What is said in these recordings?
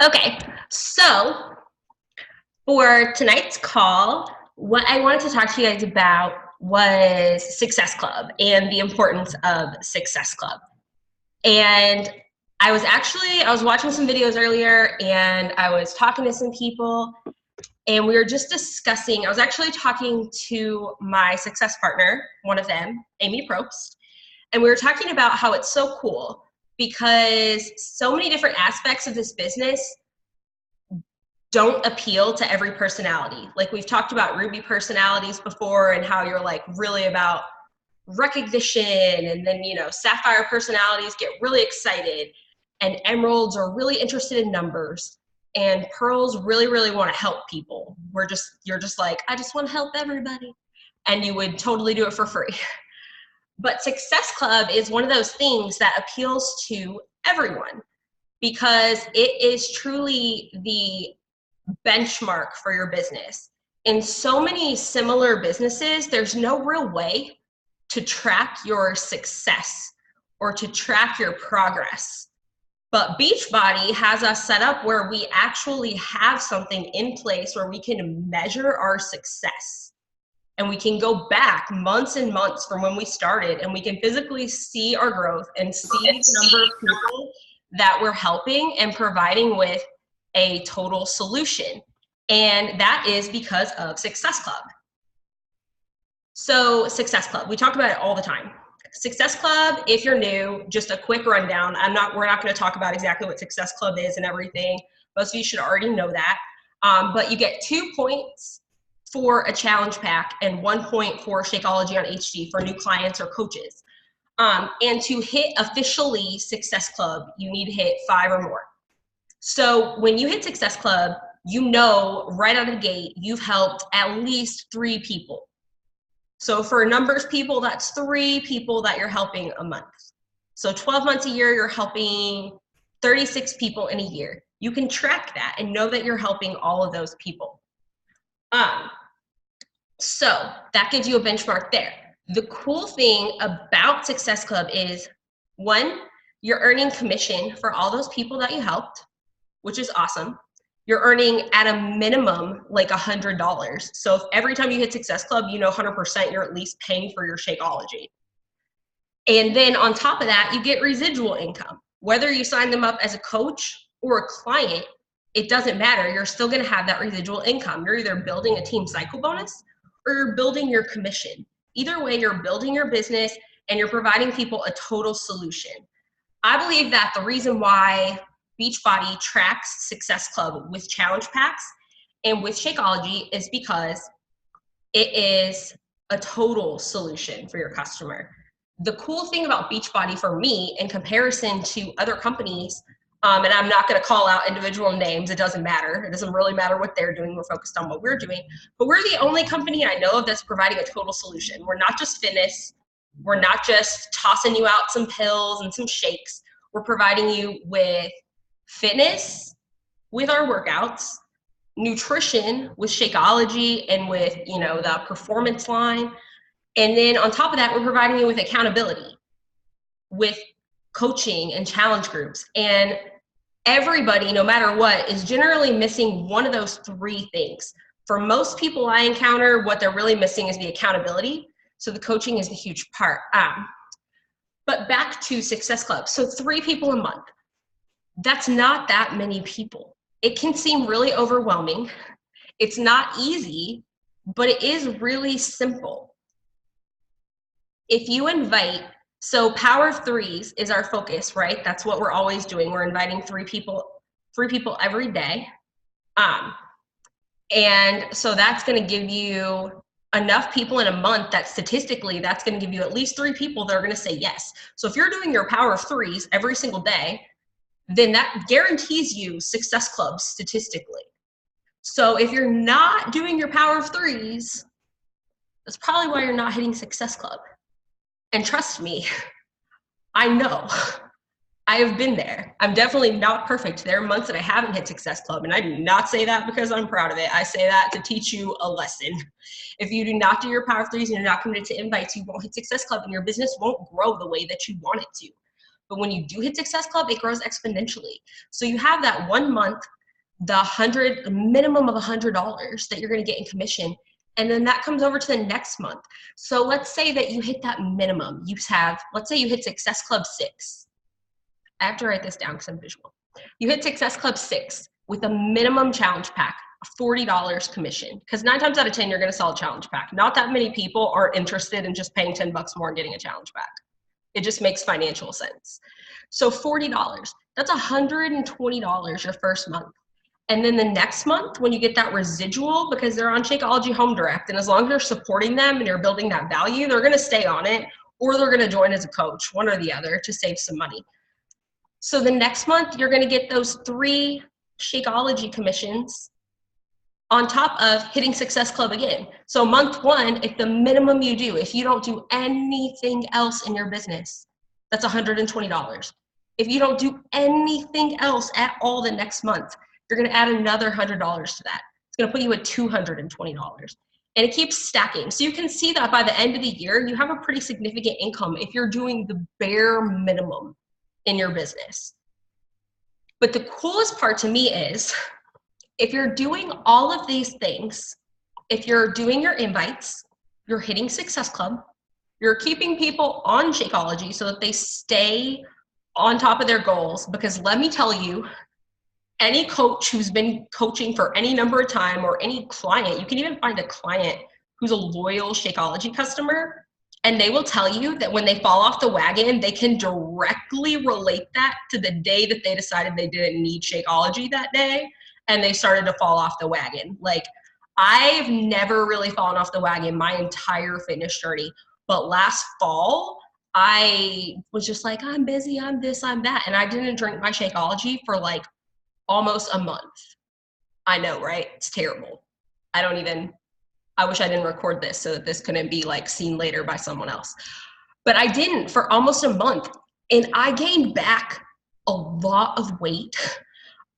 Okay, so for tonight's call, what I wanted to talk to you guys about was Success Club and the importance of Success Club. And I was watching some videos earlier and I was talking to some people and we were just discussing, I was actually talking to my success partner, one of them, Amy Probst, and we were talking about how it's so cool because so many different aspects of this business don't appeal to every personality. Like we've talked about Ruby personalities before and how you're like really about recognition, and then, Sapphire personalities get really excited, and Emeralds are really interested in numbers, and Pearls really, really want to help people. You're just like, I just want to help everybody. And you would totally do it for free. But Success Club is one of those things that appeals to everyone because it is truly the benchmark for your business. In so many similar businesses, there's no real way to track your success or to track your progress. But Beachbody has us set up where we actually have something in place where we can measure our success. And we can go back months and months from when we started, and we can physically see our growth and see the number of people that we're helping and providing with a total solution. And that is because of Success Club. So Success Club, we talk about it all the time. Success Club, if you're new, just a quick rundown. We're not going to talk about exactly what Success Club is and everything. Most of you should already know that. But you get 2 points for a challenge pack and 1 point for Shakeology on HD for new clients or coaches. And to hit officially Success Club, you need to hit 5 or more. So when you hit Success Club, you know right out of the gate, you've helped at least 3 people. So for numbers people, that's 3 people that you're helping a month. So 12 months a year, you're helping 36 people in a year. You can track that and know that you're helping all of those people. So that gives you a benchmark there. The cool thing about Success Club is, 1, you're earning commission for all those people that you helped, which is awesome. You're earning at a minimum like $100. So if every time you hit Success Club, 100% you're at least paying for your Shakeology. And then on top of that, you get residual income. Whether you sign them up as a coach or a client, it doesn't matter. You're still going to have that residual income. You're either building a team cycle bonus or you're building your commission. Either way, you're building your business and you're providing people a total solution. I believe that the reason why Beachbody tracks Success Club with challenge packs and with Shakeology is because it is a total solution for your customer. The cool thing about Beachbody for me in comparison to other companies, and I'm not going to call out individual names, it doesn't matter. It doesn't really matter what they're doing. We're focused on what we're doing. But we're the only company I know of that's providing a total solution. We're not just fitness. We're not just tossing you out some pills and some shakes. We're providing you with fitness with our workouts, nutrition with Shakeology and with, the performance line. And then on top of that, we're providing you with accountability, with coaching and challenge groups. And everybody, no matter what, is generally missing one of those 3 things. For most people I encounter, what they're really missing is the accountability. So the coaching is a huge part. But back to Success Club. So 3 people a month. That's not that many people. It can seem really overwhelming. It's not easy, but it is really simple. If you invite, so power of 3s is our focus, right? That's what we're always doing. We're inviting 3 people every day. And so that's going to give you enough people in a month that statistically that's going to give you at least 3 people that are going to say yes. So if you're doing your power of 3s every single day, then that guarantees you Success Club statistically. So if you're not doing your power of 3s, that's probably why you're not hitting Success Club. And trust me, I know. I have been there. I'm definitely not perfect. There are months that I haven't hit Success Club, and I do not say that because I'm proud of it. I say that to teach you a lesson. If you do not do your power of 3s and you're not committed to invites, you won't hit Success Club and your business won't grow the way that you want it to. But when you do hit Success Club, it grows exponentially. So you have that 1 month, the minimum of $100 that you're going to get in commission. And then that comes over to the next month. So let's say that you hit that minimum. Let's say you hit Success Club 6. I have to write this down because I'm visual. You hit Success Club 6 with a minimum challenge pack, $40 commission. Because 9 times out of 10, you're going to sell a challenge pack. Not that many people are interested in just paying $10 more and getting a challenge pack. It just makes financial sense. So $40, that's $120 your first month. And then the next month, when you get that residual, because they're on Shakeology Home Direct, and as long as you're supporting them and you're building that value, they're going to stay on it, or they're going to join as a coach, one or the other, to save some money. So the next month, you're going to get those 3 Shakeology commissions on top of hitting Success Club again. So month 1, if the minimum you do, if you don't do anything else in your business, that's $120. If you don't do anything else at all the next month, you're going to add another $100 to that. It's going to put you at $220. And it keeps stacking. So you can see that by the end of the year, you have a pretty significant income if you're doing the bare minimum in your business. But the coolest part to me is, if you're doing all of these things, if you're doing your invites, you're hitting Success Club, you're keeping people on Shakeology so that they stay on top of their goals, because let me tell you, any coach who's been coaching for any number of time, or any client, you can even find a client who's a loyal Shakeology customer, and they will tell you that when they fall off the wagon, they can directly relate that to the day that they decided they didn't need Shakeology that day, and they started to fall off the wagon. Like, I've never really fallen off the wagon my entire fitness journey, but last fall, I was just like, I'm busy, I'm this, I'm that, and I didn't drink my Shakeology for like almost a month. I know, right? It's terrible. I wish I didn't record this so that this couldn't be like seen later by someone else. But I didn't for almost a month, and I gained back a lot of weight.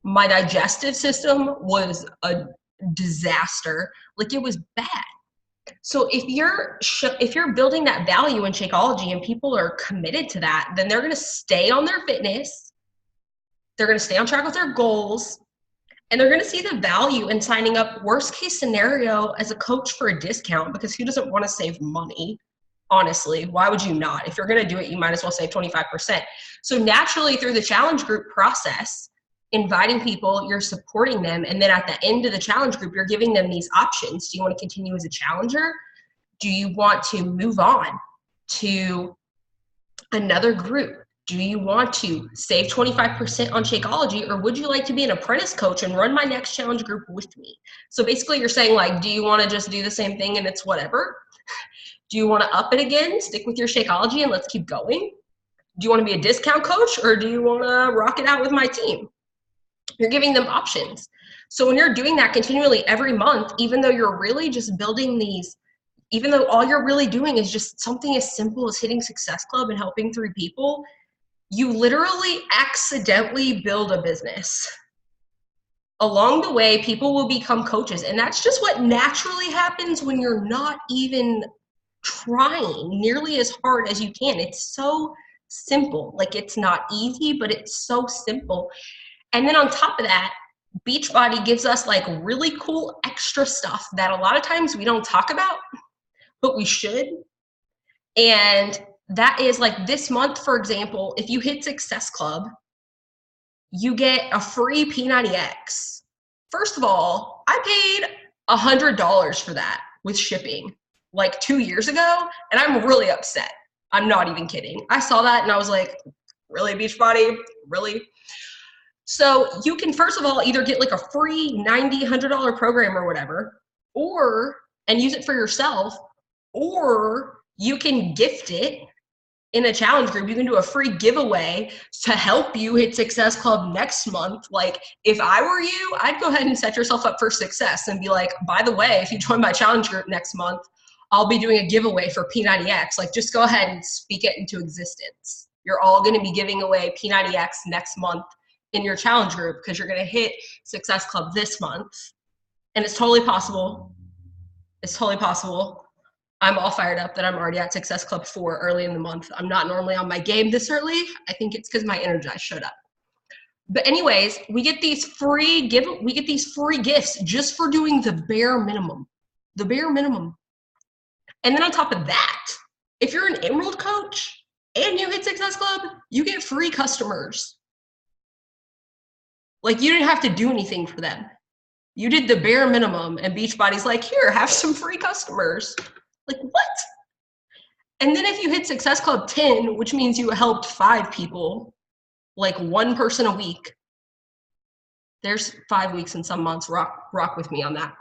My digestive system was a disaster. Like, it was bad. So if you're building that value in Shakeology and people are committed to that, then they're going to stay on their fitness. They're going to stay on track with their goals, and they're going to see the value in signing up, worst case scenario, as a coach for a discount, because who doesn't want to save money? Honestly, why would you not? If you're going to do it, you might as well save 25%. So naturally, through the challenge group process, inviting people, you're supporting them. And then at the end of the challenge group, you're giving them these options. Do you want to continue as a challenger? Do you want to move on to another group? Do you want to save 25% on Shakeology, or would you like to be an apprentice coach and run my next challenge group with me? So basically you're saying, like, do you want to just do the same thing and it's whatever? Do you want to up it again, stick with your Shakeology and let's keep going? Do you want to be a discount coach, or do you want to rock it out with my team? You're giving them options. So when you're doing that continually every month, even though you're really just building these, even though all you're really doing is just something as simple as hitting Success Club and helping 3 people, you literally accidentally build a business. Along the way, people will become coaches, and that's just what naturally happens when you're not even trying nearly as hard as you can. It's so simple. Like, it's not easy, but it's so simple. And then on top of that, Beachbody gives us like really cool extra stuff that a lot of times we don't talk about, but we should. And that is like this month, for example, if you hit Success Club, you get a free P90X. First of all, I paid $100 for that with shipping like 2 years ago, and I'm really upset. I'm not even kidding. I saw that and I was like, really, Beachbody? Really? So you can, first of all, either get like a free $90, $100 program or whatever, and use it for yourself, or you can gift it in a challenge group. You can do a free giveaway to help you hit Success Club next month. Like, if I were you, I'd go ahead and set yourself up for success and be like, by the way, if you join my challenge group next month, I'll be doing a giveaway for P90X. Like, just go ahead and speak it into existence. You're all going to be giving away P90X next month in your challenge group, because you're going to hit Success Club this month. And it's totally possible. It's totally possible. I'm all fired up that I'm already at Success Club 4 early in the month. I'm not normally on my game this early. I think it's because my Energize showed up. But anyways, we get these free gifts just for doing the bare minimum. The bare minimum. And then on top of that, if you're an Emerald coach and you hit Success Club, you get free customers. Like, you didn't have to do anything for them. You did the bare minimum, and Beachbody's like, here, have some free customers. Like, what? And then if you hit Success Club 10, which means you helped 5 people, like 1 person a week. There's 5 weeks in some months. Rock with me on that.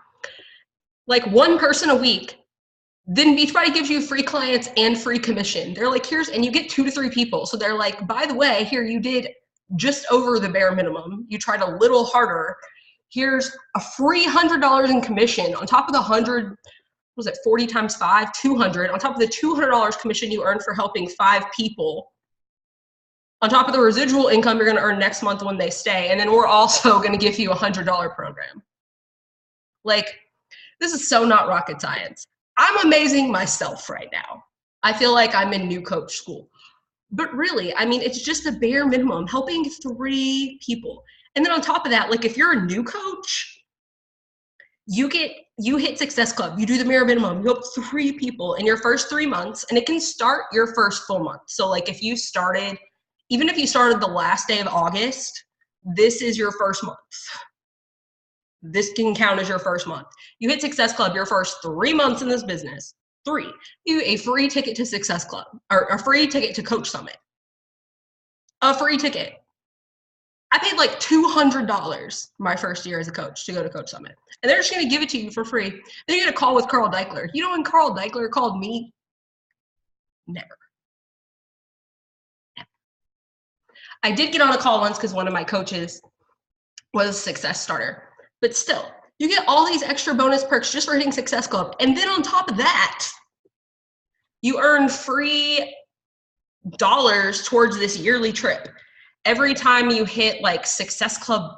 Like 1 person a week. Then Beachbody gives you free clients and free commission. They're like, and you get 2 to 3 people. So they're like, by the way, here, you did just over the bare minimum. You tried a little harder. Here's a free $100 in commission on top of the 100, was it 40 times 5, 200, on top of the $200 commission you earned for helping 5 people, on top of the residual income you're gonna earn next month when they stay. And then we're also gonna give you a $100 program. Like, this is so not rocket science. I'm amazing myself right now. I feel like I'm in new coach school. But really, I mean, it's just a bare minimum, helping 3 people. And then on top of that, like, if you're a new coach, you hit Success Club, you do the bare minimum, you help 3 people in your first 3 months, and it can start your first full month. So like, if you started, even if you started the last day of August, this is your first month. This can count as your first month. You hit Success Club your first 3 months in this business. 3, you a free ticket to Success Club, or a free ticket to Coach Summit. A free ticket. I paid like $200 my first year as a coach to go to Coach Summit. And they're just gonna give it to you for free. Then you get a call with Carl Deichler. You know when Carl Deichler called me? Never. I did get on a call once because one of my coaches was a success starter. But still, you get all these extra bonus perks just for hitting Success Club. And then on top of that, you earn free dollars towards this yearly trip. Every time you hit like Success Club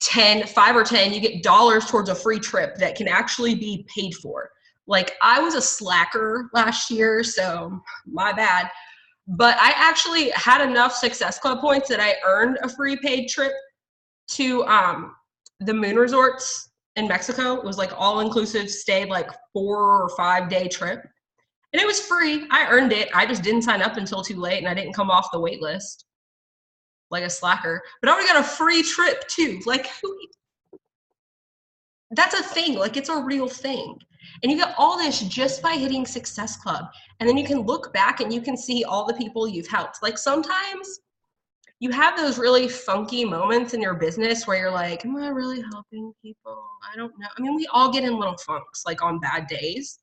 10, 5 or 10, you get dollars towards a free trip that can actually be paid for. Like, I was a slacker last year, so my bad. But I actually had enough Success Club points that I earned a free paid trip to the Moon Resorts in Mexico. It was like all inclusive, stayed like 4 or 5 day trip. And it was free. I earned it. I just didn't sign up until too late, and I didn't come off the wait list like a slacker. But I already got a free trip too. Like, that's a thing. Like, it's a real thing. And you get all this just by hitting Success Club. And then you can look back and you can see all the people you've helped. Like, sometimes you have those really funky moments in your business where you're like, am I really helping people? I don't know. I mean, we all get in little funks, like on bad days.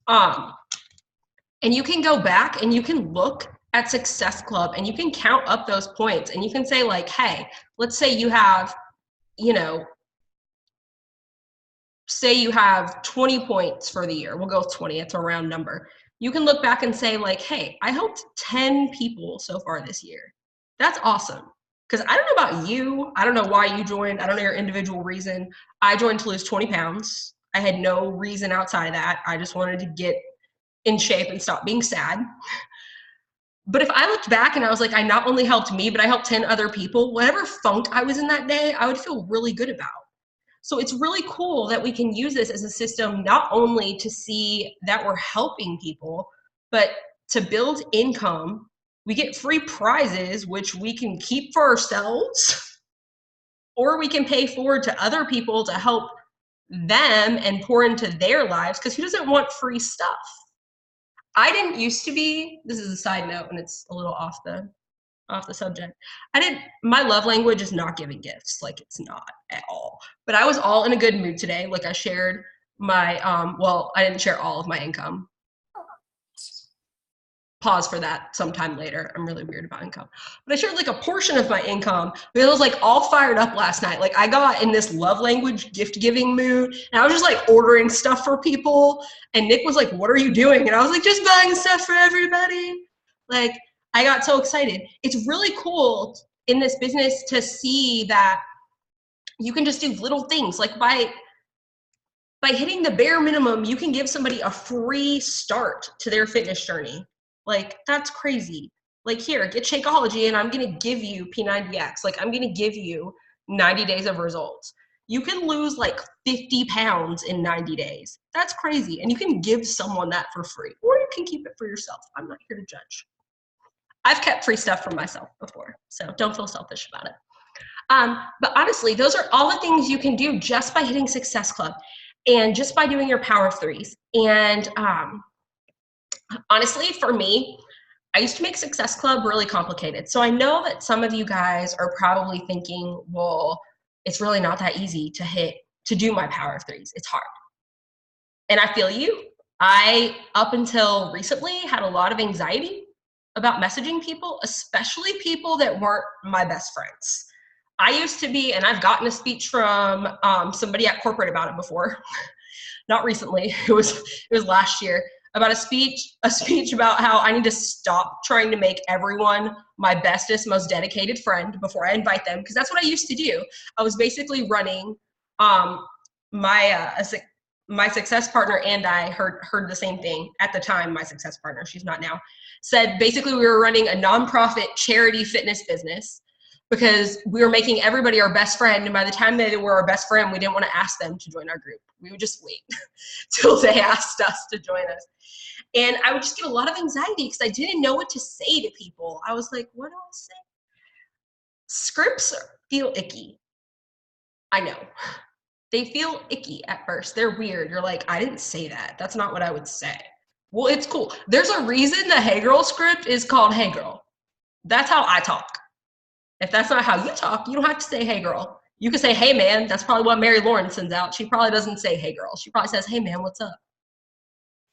And you can go back and you can look at Success Club and you can count up those points and you can say like, hey, let's say you have, say you have 20 points for the year. We'll go with 20, it's a round number. You can look back and say like, hey, I helped 10 people so far this year. That's awesome. Because I don't know about you. I don't know why you joined. I don't know your individual reason. I joined to lose 20 pounds. I had no reason outside of that. I just wanted to get in shape and stop being sad. But if I looked back and I was like, I not only helped me, but I helped 10 other people, whatever funk I was in that day, I would feel really good about. So it's really cool that we can use this as a system, not only to see that we're helping people, but to build income. We get free prizes, which we can keep for ourselves, or we can pay forward to other people to help them and pour into their lives, because who doesn't want free stuff? I didn't used to be, this is a side note and it's a little off the subject. My love language is not giving gifts. Like, it's not at all. But I was all in a good mood today. Like, I shared my, I didn't share all of my income. Pause for that sometime later. I'm really weird about income. But I shared like a portion of my income, but it was like all fired up last night. Like, I got in this love language gift giving mood and I was just like ordering stuff for people. And Nick was like, what are you doing? And I was like, just buying stuff for everybody. Like, I got so excited. It's really cool in this business to see that you can just do little things. Like, By hitting the bare minimum, you can give somebody a free start to their fitness journey. Like, that's crazy. Like, here, get Shakeology and I'm going to give you P90X. Like, I'm going to give you 90 days of results. You can lose like 50 pounds in 90 days. That's crazy. And you can give someone that for free, or you can keep it for yourself. I'm not here to judge. I've kept free stuff for myself before, so don't feel selfish about it. But honestly, those are all the things you can do just by hitting Success Club and just by doing your Power of Threes. And honestly, for me, I used to make Success Club really complicated. So I know that some of you guys are probably thinking, well, it's really not that easy to do my Power of Threes. It's hard. And I feel you. I, up until recently, had a lot of anxiety about messaging people, especially people that weren't my best friends. I used to be, and I've gotten a speech from somebody at corporate about it before, not recently, it was last year, about a speech about how I need to stop trying to make everyone my bestest, most dedicated friend before I invite them, because that's what I used to do. I was basically running my success partner, and I heard the same thing at the time. My success partner, she's not now, said basically we were running a nonprofit charity fitness business because we were making everybody our best friend. And by the time they were our best friend, we didn't want to ask them to join our group. We would just wait till they asked us to join us. And I would just get a lot of anxiety because I didn't know what to say to people. I was like, what do I say? Scripts feel icky. I know. They feel icky at first. They're weird. You're like, I didn't say that. That's not what I would say. Well, it's cool. There's a reason the Hey Girl script is called Hey Girl. That's how I talk. If that's not how you talk, you don't have to say hey girl. You can say hey man. That's probably what Mary Lauren sends out. She probably doesn't say hey girl. She probably says hey man, what's up?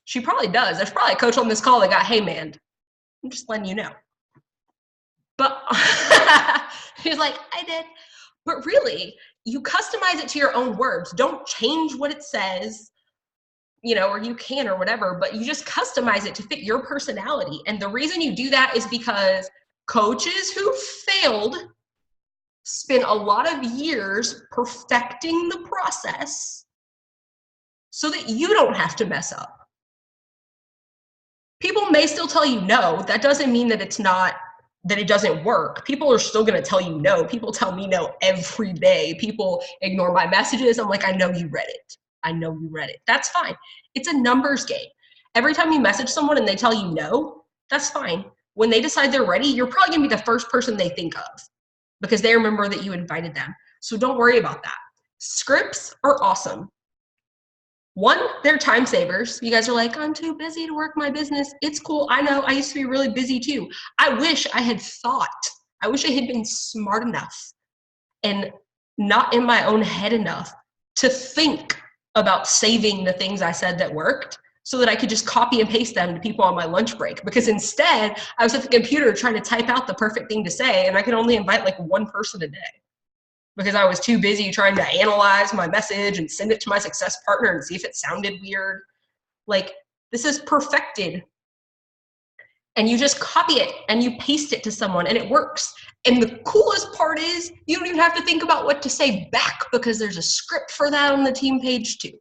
She probably does. There's probably a coach on this call that got hey man. I'm just letting you know. But she's like, I did. But really, you customize it to your own words. Don't change what it says, or you can or whatever, but you just customize it to fit your personality. And the reason you do that is because coaches who failed spend a lot of years perfecting the process so that you don't have to mess up. People may still tell you no. That doesn't mean that it doesn't work. People are still going to tell you no. People tell me no every day. People ignore my messages. I'm like, I know you read it. I know you read it. That's fine. It's a numbers game. Every time you message someone and they tell you no, that's fine. When they decide they're ready, you're probably going to be the first person they think of because they remember that you invited them. So don't worry about that. Scripts are awesome. One, they're time savers. You guys are like, I'm too busy to work my business. It's cool. I know. I used to be really busy too. I wish I had been smart enough and not in my own head enough to think about saving the things I said that worked so that I could just copy and paste them to people on my lunch break. Because instead, I was at the computer trying to type out the perfect thing to say, and I could only invite like one person a day because I was too busy trying to analyze my message and send it to my success partner and see if it sounded weird. Like, this is perfected. And you just copy it and you paste it to someone and it works. And the coolest part is you don't even have to think about what to say back because there's a script for that on the team page too.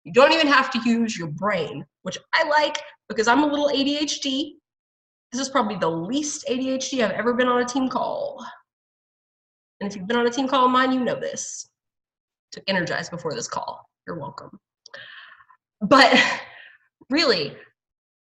You don't even have to use your brain, which I like because I'm a little ADHD. This is probably the least ADHD I've ever been on a team call. And if you've been on a team call of mine, you know this. Took Energize before this call. You're welcome. But really,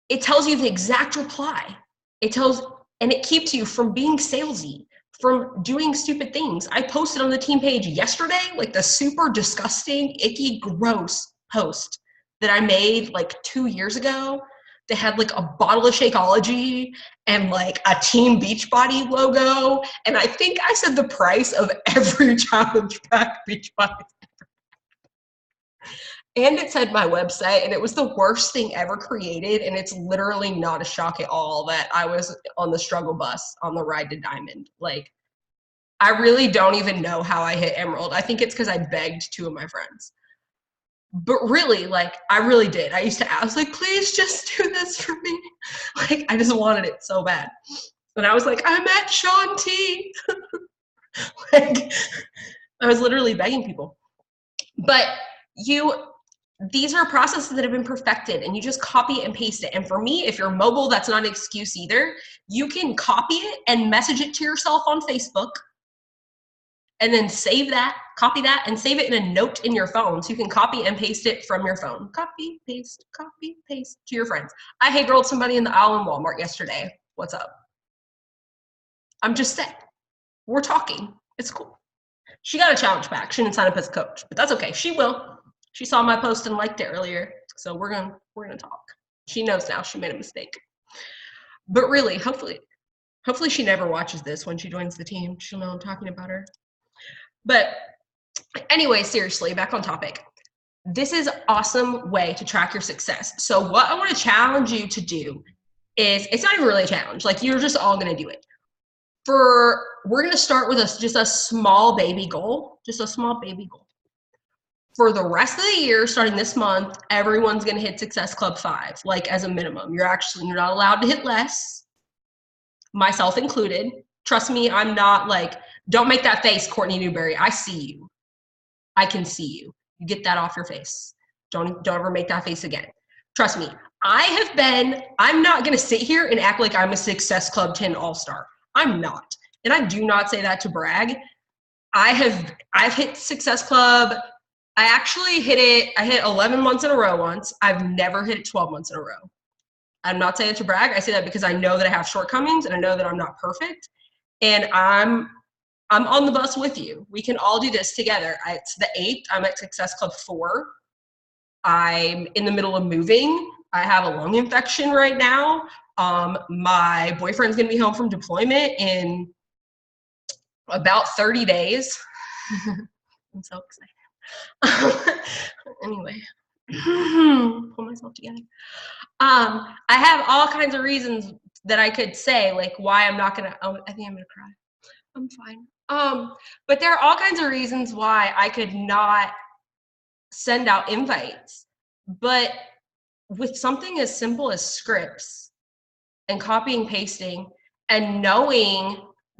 it tells you the exact reply. And it keeps you from being salesy, from doing stupid things. I posted on the team page yesterday, like the super disgusting, icky, gross post that I made like 2 years ago. They had like a bottle of Shakeology and like a Team Beachbody logo. And I think I said the price of every challenge pack Beachbody. And it said my website, and it was the worst thing ever created. And it's literally not a shock at all that I was on the struggle bus on the ride to Diamond. Like, I really don't even know how I hit Emerald. I think it's because I begged 2 of my friends. But really, like, I really did. I used to ask, like, please just do this for me. Like, I just wanted it so bad. And I was like, I'm at Shaun T. Like, I was literally begging people. But these are processes that have been perfected, and you just copy and paste it. And for me, if you're mobile, that's not an excuse either. You can copy it and message it to yourself on Facebook, and then save that, copy that, and save it in a note in your phone. So you can copy and paste it from your phone. Copy, paste to your friends. I hey girled somebody in the aisle in Walmart yesterday. What's up? I'm just saying, we're talking. It's cool. She got a challenge pack. She didn't sign up as a coach, but that's okay. She will. She saw my post and liked it earlier. So we're gonna talk. She knows now she made a mistake. But really, hopefully she never watches this when she joins the team. She'll know I'm talking about her. But anyway, seriously, back on topic. This is an awesome way to track your success. So what I want to challenge you to do is, it's not even really a challenge. Like, you're just all going to do it. We're going to start with just a small baby goal, just a small baby goal. For the rest of the year, starting this month, everyone's going to hit Success Club 5, like as a minimum. You're not allowed to hit less, myself included. Trust me, I'm not like, don't make that face, Courtney Newberry. I see you. I can see you. You get that off your face. Don't ever make that face again. Trust me, I'm not going to sit here and act like I'm a Success Club 10 all-star. I'm not. And I do not say that to brag. I've hit Success Club. I actually hit 11 months in a row once. I've never hit it 12 months in a row. I'm not saying it to brag. I say that because I know that I have shortcomings, and I know that I'm not perfect. And I'm on the bus with you. We can all do this together. It's the 8th. I'm at Success Club 4. I'm in the middle of moving. I have a lung infection right now. My boyfriend's gonna be home from deployment in about 30 days. I'm so excited. Anyway, pull myself together. I have all kinds of reasons that I could say, like, why I'm not gonna, I think I'm gonna cry. I'm fine. But there are all kinds of reasons why I could not send out invites. But with something as simple as scripts and copying, pasting, and knowing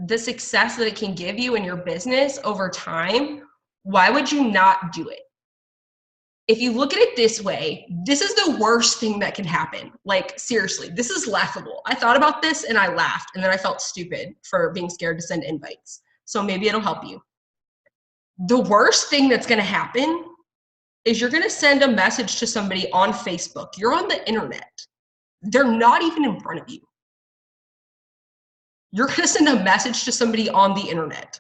the success that it can give you in your business over time, why would you not do it? If you look at it this way, this is the worst thing that can happen. Like, seriously, this is laughable. I thought about this and I laughed, and then I felt stupid for being scared to send invites. So maybe it'll help you. The worst thing that's gonna happen is you're gonna send a message to somebody on Facebook. You're on the internet. They're not even in front of you. You're gonna send a message to somebody on the internet.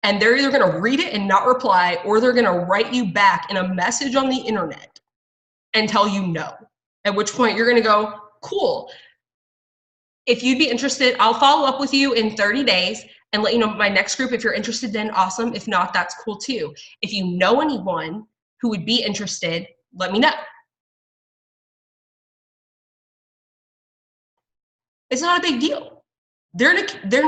And they're either gonna read it and not reply, or they're gonna write you back in a message on the internet and tell you no. At which point you're gonna go, cool. If you'd be interested, I'll follow up with you in 30 days and let you know my next group. If you're interested, then awesome. If not, that's cool too. If you know anyone who would be interested, let me know. It's not a big deal. They're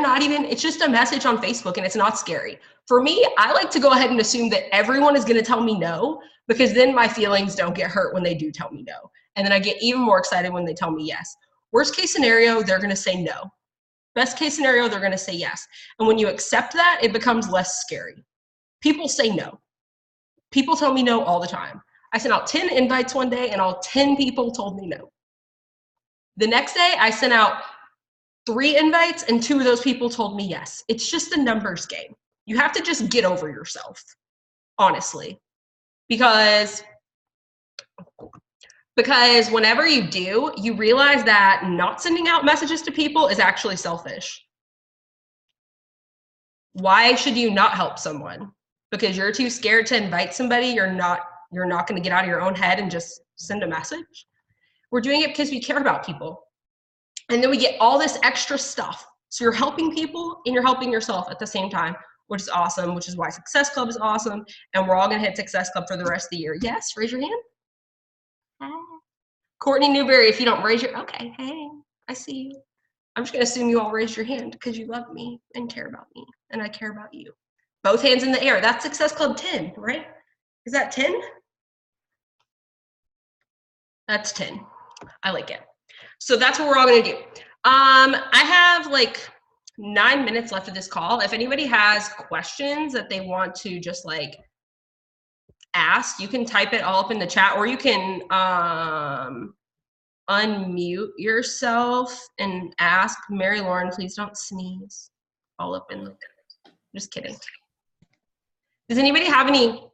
not even, it's just a message on Facebook, and it's not scary. For me, I like to go ahead and assume that everyone is gonna tell me no, because then my feelings don't get hurt when they do tell me no. And then I get even more excited when they tell me yes. Worst case scenario, they're gonna say no. Best case scenario, they're gonna say yes. And when you accept that, it becomes less scary. People say no. People tell me no all the time. I sent out 10 invites one day, and all 10 people told me no. The next day, I sent out 3 invites, and 2 of those people told me yes. It's just a numbers game. You have to just get over yourself, honestly, because whenever you do, you realize that not sending out messages to people is actually selfish. Why should you not help someone? Because you're too scared to invite somebody? You're not going to get out of your own head and just send a message? We're doing it because we care about people. And then we get all this extra stuff. So you're helping people and you're helping yourself at the same time, which is awesome, which is why Success Club is awesome. And we're all gonna hit Success Club for the rest of the year. Yes, raise your hand. Hey. Courtney Newberry, if you don't raise your, okay, hey, I see you. I'm just gonna assume you all raised your hand because you love me and care about me, and I care about you. Both hands in the air. That's Success Club 10, right? Is that 10? That's 10. I like it. So that's what we're all gonna do. I have like 9 minutes left of this call. If anybody has questions that they want to just like ask, you can type it all up in the chat, or you can unmute yourself and ask. Mary Lauren, please don't sneeze all up in the, just kidding. Does anybody have any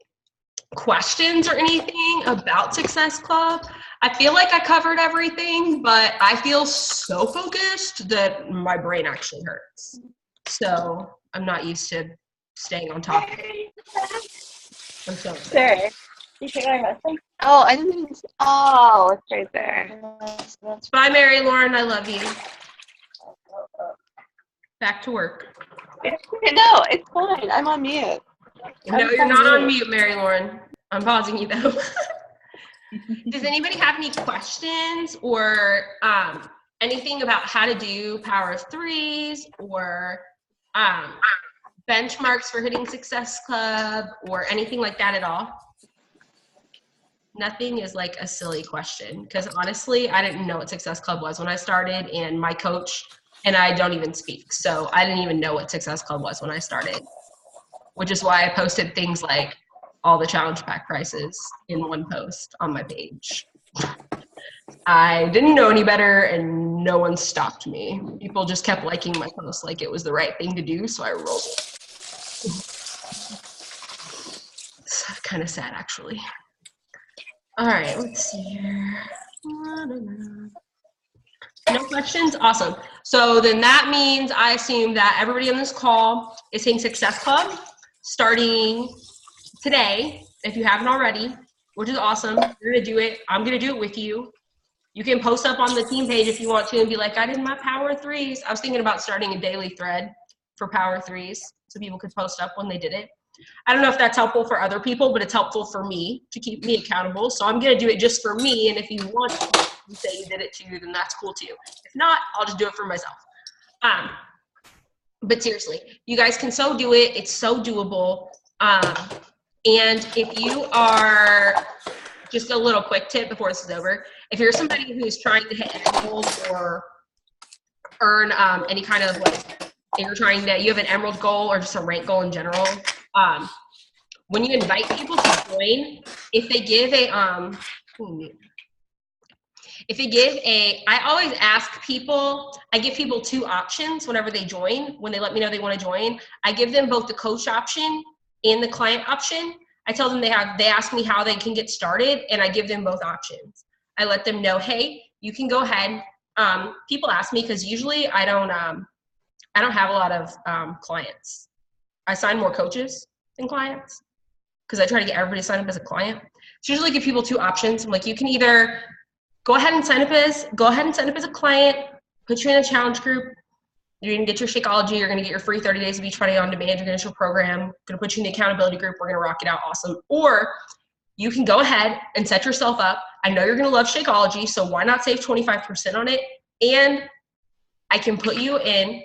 questions or anything about Success Club? I feel like I covered everything, but I feel so focused that my brain actually hurts. So I'm not used to staying on top of it. I'm so Sure. You should go missing. Oh, I didn't even see. Oh, it's right there. Bye, Mary Lauren. I love you. Back to work. No, it's fine. I'm on mute. No, you're not on mute, Mary Lauren. I'm pausing you though. Does anybody have any questions or anything about how to do power of threes or benchmarks for hitting Success Club or anything like that at all? Nothing is like a silly question, because honestly, I didn't know what Success Club was when I started, and my coach and I don't even speak. So I didn't even know what Success Club was when I started, which is why I posted things like all the challenge pack prices in one post on my page. I didn't know any better, and no one stopped me. People just kept liking my post like it was the right thing to do, so I rolled it. It's kind of sad, actually. All right, let's see here. No questions? Awesome. So then that means I assume that everybody on this call is hitting Success Club starting today, if you haven't already, which is awesome. You're gonna do it. I'm gonna do it with you. You can post up on the team page if you want to and be like, I did my power threes. I was thinking about starting a daily thread for power threes so people could post up when they did it. I don't know if that's helpful for other people, but it's helpful for me to keep me accountable. So I'm gonna do it just for me. And if you want to say you did it too, then that's cool too. If not, I'll just do it for myself. But seriously, you guys can so do it. It's so doable. And if you are, just a little quick tip before this is over, if you're somebody who's trying to hit emerald or earn any kind of like, and you're trying to, you have an emerald goal or just a rank goal in general, when you invite people to join, if they give a, I always ask people, I give people two options whenever they join. When they let me know they want to join, I give them both the coach option and the client option. I tell them they ask me how they can get started, and I give them both options. I let them know, hey, you can go ahead. People ask me because usually I don't have a lot of clients. I sign more coaches than clients because I try to get everybody to sign up as a client. So usually give people two options. I'm like, you can either go ahead and sign up as a client, put you in a challenge group. You're gonna get your Shakeology, you're gonna get your free 30 days of Beachbody on demand, your initial program, gonna put you in the accountability group, we're gonna rock it out, awesome. Or you can go ahead and set yourself up. I know you're gonna love Shakeology, so why not save 25% on it? And I can put you in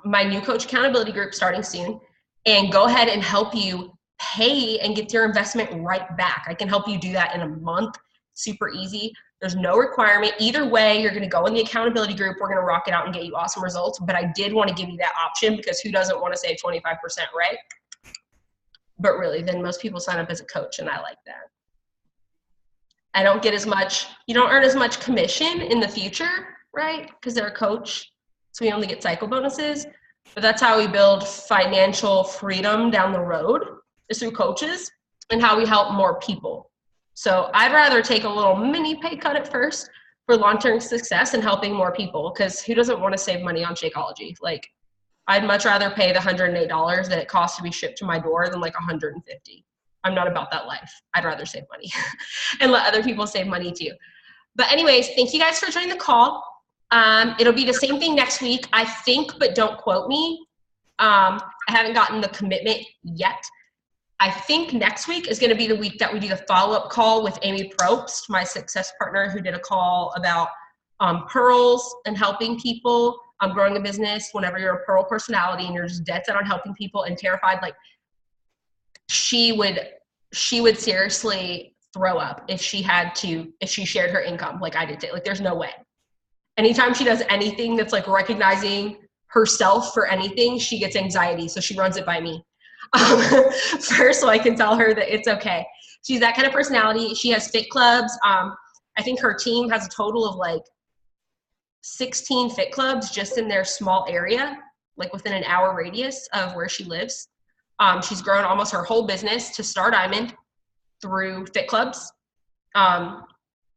my new coach accountability group starting soon and go ahead and help you pay and get your investment right back. I can help you do that in a month, super easy. There's no requirement. Either way, you're going to go in the accountability group. We're going to rock it out and get you awesome results. But I did want to give you that option because who doesn't want to save 25%, right? But really, then most people sign up as a coach, and I like that. I don't get as much, you don't earn as much commission in the future, right? Because they're a coach, so we only get cycle bonuses. But that's how we build financial freedom down the road, is through coaches, and how we help more people. So I'd rather take a little mini pay cut at first for long-term success and helping more people, because who doesn't want to save money on Shakeology? Like, I'd much rather pay the $108 that it costs to be shipped to my door than like $150. I'm not about that life. I'd rather save money and let other people save money too. But anyways, thank you guys for joining the call. It'll be the same thing next week, I think, but don't quote me. I haven't gotten the commitment yet. I think next week is going to be the week that we do the follow-up call with Amy Probst, my success partner, who did a call about pearls and helping people growing a business. Whenever you're a pearl personality and you're just dead set on helping people and terrified, like she would seriously throw up if she shared her income like I did today. Like, there's no way. Anytime she does anything that's like recognizing herself for anything, she gets anxiety. So she runs it by me. first, so I can tell her that it's okay. She's that kind of personality. She has fit clubs. I think her team has a total of like 16 fit clubs just in their small area, like within an hour radius of where she lives. She's grown almost her whole business to Star Diamond through fit clubs,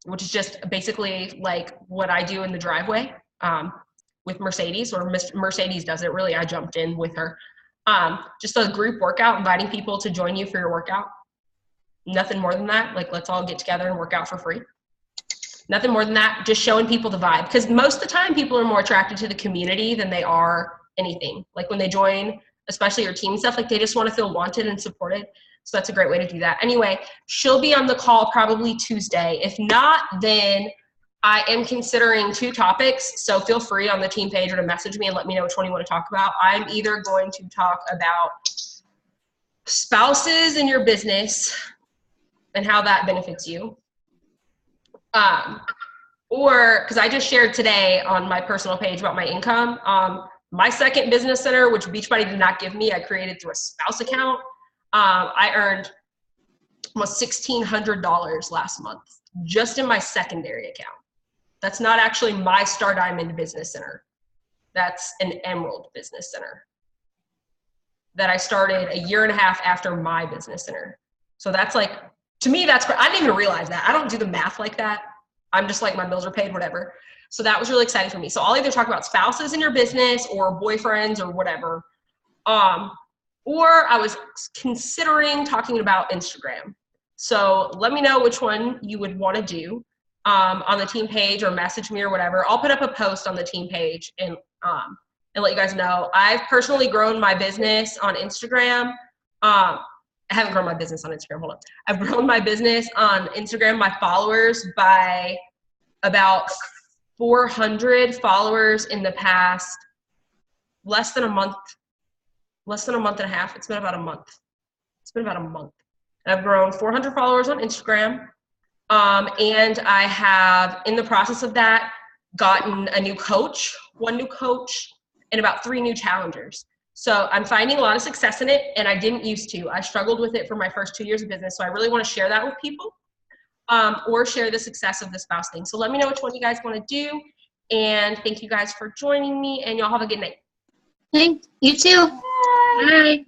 which is just basically like what I do in the driveway with Mercedes, or Mercedes does it really. I jumped in with her. Just a group workout, inviting people to join you for your workout. Nothing more than that. Like, let's all get together and work out for free. Nothing more than that. Just showing people the vibe. Because most of the time, people are more attracted to the community than they are anything. Like when they join, especially your team stuff, like they just want to feel wanted and supported. So that's a great way to do that. Anyway, she'll be on the call probably Tuesday. If not, then I am considering 2 topics. So feel free on the team page or to message me and let me know which one you want to talk about. I'm either going to talk about spouses in your business and how that benefits you. Or, because I just shared today on my personal page about my income, my second business center, which Beachbody did not give me, I created through a spouse account. I earned almost $1,600 last month just in my secondary account. That's not actually my Star Diamond business center. That's an Emerald business center that I started a year and a half after my business center. So that's like, to me, that's, I didn't even realize that. I don't do the math like that. I'm just like, my bills are paid, whatever. So that was really exciting for me. So I'll either talk about spouses in your business or boyfriends or whatever. Or I was considering talking about Instagram. So let me know which one you would want to do on the team page, or message me or whatever. I'll put up a post on the team page and let you guys know. I've personally grown my business on Instagram. I haven't grown my business on Instagram. Hold on. I've grown my business on Instagram, my followers, by about 400 followers in the past less than a month and a half. It's been about a month. I've grown 400 followers on Instagram. And I have, in the process of that, gotten a new coach, 1 new coach, and about 3 new challengers. So I'm finding a lot of success in it, and I didn't used to. I struggled with it for my first 2 years of business, so I really want to share that with people, or share the success of the spouse thing. So let me know which one you guys want to do, and thank you guys for joining me, and y'all have a good night. Thanks. You too. Bye.